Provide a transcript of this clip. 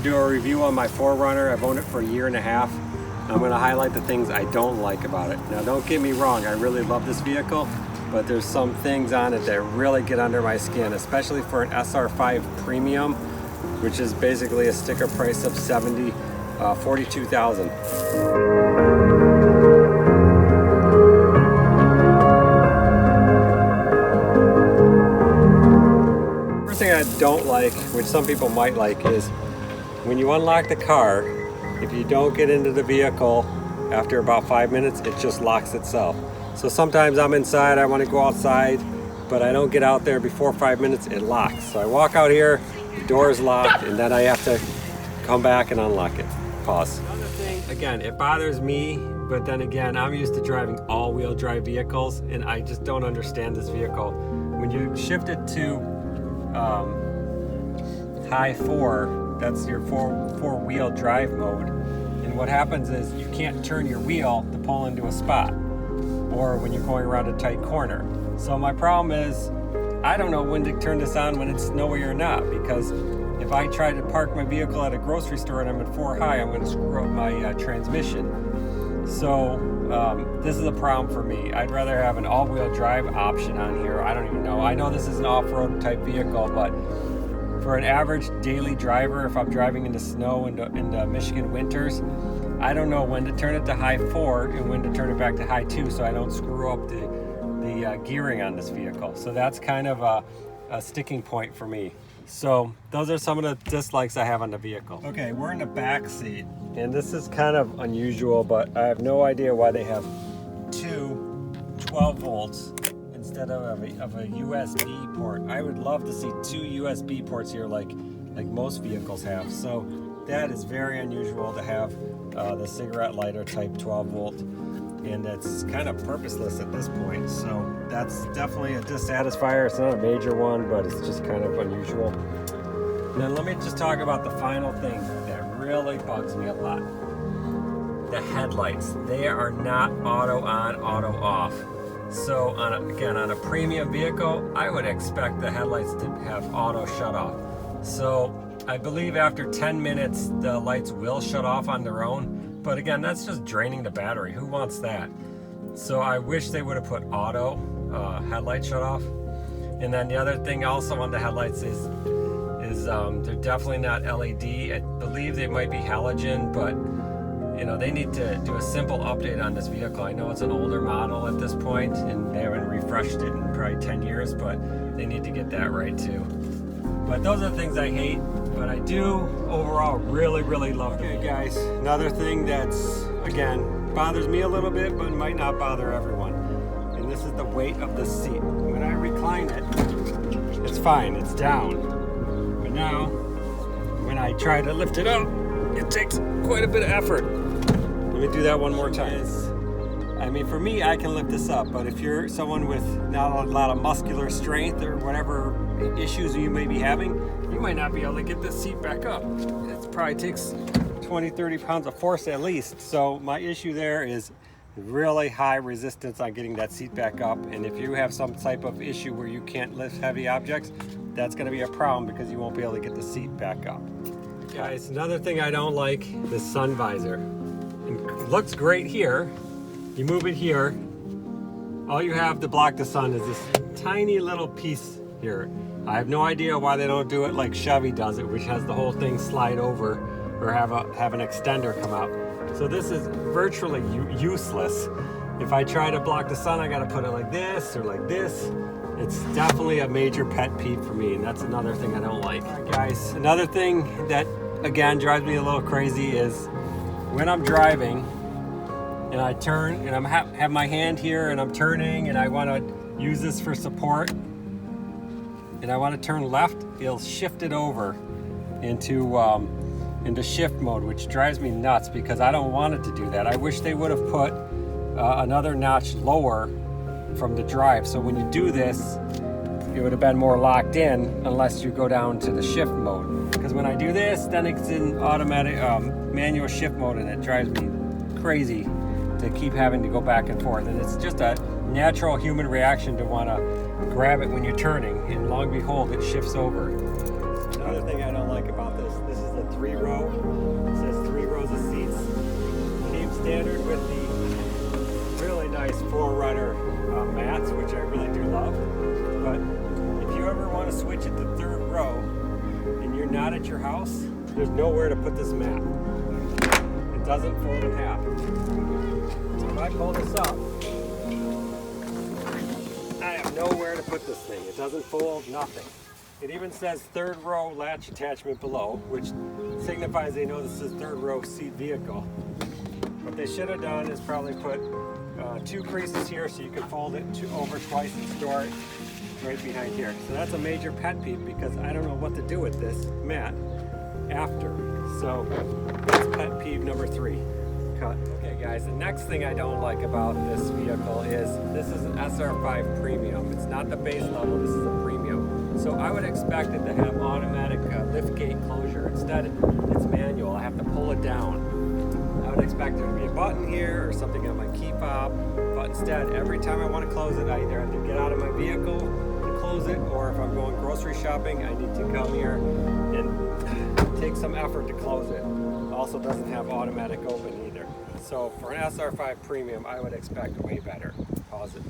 to do a review on my 4Runner. I've owned it for a year and a half. I'm going to highlight the things I don't like about it. Now don't get me wrong, I really love this vehicle, but there's some things on it that really get under my skin, especially for an SR5 Premium, which is basically a sticker price of $42,000. First thing I don't like, which some people might like, is when you unlock the car, if you don't get into the vehicle after about 5 minutes, it just locks itself. So sometimes I'm inside, I want to go outside, but I don't get out there before 5 minutes, it locks. So I walk out here, the door is locked, and then I have to come back and unlock it. Pause. Another thing, again, it bothers me, but then again, I'm used to driving all-wheel drive vehicles, and I just don't understand this vehicle. When you shift it to high 4, that's your four-wheel drive mode, and what happens is you can't turn your wheel to pull into a spot, or when you're going around a tight corner. So my problem is, I don't know when to turn this on when it's snowy or not, because if I try to park my vehicle at a grocery store and I'm at 4 high, I'm going to screw up my transmission. So this is a problem for me. I'd rather have an all-wheel drive option on here. I don't even know. I know this is an off-road type vehicle, but for an average daily driver, if I'm driving in the snow in the Michigan winters, I don't know when to turn it to high 4 and when to turn it back to high 2 so I don't screw up the gearing on this vehicle. So that's kind of a sticking point for me. So those are some of the dislikes I have on the vehicle. Okay, we're in the back seat, and this is kind of unusual, but I have no idea why they have two 12 volts instead of a USB port. I would love to see 2 USB ports here like most vehicles have. So that is very unusual to have the cigarette lighter type 12 volt, and it's kind of purposeless at this point. So that's definitely a dissatisfier. It's not a major one, but it's just kind of unusual. And then let me just talk about the final thing that really bugs me a lot. The headlights. They are not auto on, auto off. So again, on a premium vehicle, I would expect the headlights to have auto shut off. So I believe after 10 minutes, the lights will shut off on their own. But again, that's just draining the battery. Who wants that? So I wish they would have put auto headlight shut off. And then the other thing also on the headlights is they're definitely not LED. I believe they might be halogen, but you know, they need to do a simple update on this vehicle. I know it's an older model at this point, and they haven't refreshed it in probably 10 years, but they need to get that right too. But those are the things I hate, but I do overall really, really love it. Okay guys, another thing that's, again, bothers me a little bit, but might not bother everyone. And this is the weight of the seat. When I recline it, it's fine, it's down. But now, when I try to lift it up, it takes quite a bit of effort. Let me do that one more time. I mean, for me, I can lift this up, but if you're someone with not a lot of muscular strength or whatever issues you may be having, you might not be able to get this seat back up. It probably takes 20, 30 pounds of force at least. So my issue there is really high resistance on getting that seat back up. And if you have some type of issue where you can't lift heavy objects, that's gonna be a problem because you won't be able to get the seat back up. Guys, another thing I don't like, the sun visor. It looks great here. You move it here, all you have to block the sun is this tiny little piece here. I have no idea why they don't do it like Chevy does it, which has the whole thing slide over or have an extender come out. So this is virtually useless. If I try to block the sun, I gotta put it like this or like this. It's definitely a major pet peeve for me, and that's another thing I don't like. All right, guys, another thing that, again, drives me a little crazy is when I'm driving and I turn and I have my hand here and I'm turning and I want to use this for support and I want to turn left, it'll shift it over into shift mode, which drives me nuts because I don't want it to do that. I wish they would have put another notch lower from the drive, so when you do this, it would have been more locked in unless you go down to the shift mode. Because when I do this, then it's in automatic manual shift mode, and it drives me crazy to keep having to go back and forth. And it's just a natural human reaction to want to grab it when you're turning, and lo and behold, it shifts over. Another thing I don't like about this is the 3-row. It says 3 rows of seats. Came standard with the really nice 4Runner mats, which I really do love. But if you ever want to switch it to 3rd row and you're not at your house, there's nowhere to put this mat. It doesn't fold in half. So if I pull this up, I have nowhere to put this thing. It doesn't fold, nothing. It even says 3rd row latch attachment below, which signifies they know this is 3rd row seat vehicle. What they should have done is probably put 2 creases here so you can fold it over twice and store it right behind here. So that's a major pet peeve because I don't know what to do with this mat after. So that's pet peeve number 3. Cut. Okay guys, the next thing I don't like about this vehicle is this is an SR5 Premium. It's not the base level, this is a Premium. So I would expect it to have automatic lift gate closure. Instead, it's manual. I have to pull it down. I would expect there to be a button here or something on my key fob, but instead, every time I want to close it, I either have to get out of my vehicle and close it, or if I'm going grocery shopping, I need to come here and take some effort to close it. Also doesn't have automatic open either. So for an SR5 Premium, I would expect way better. Pause it.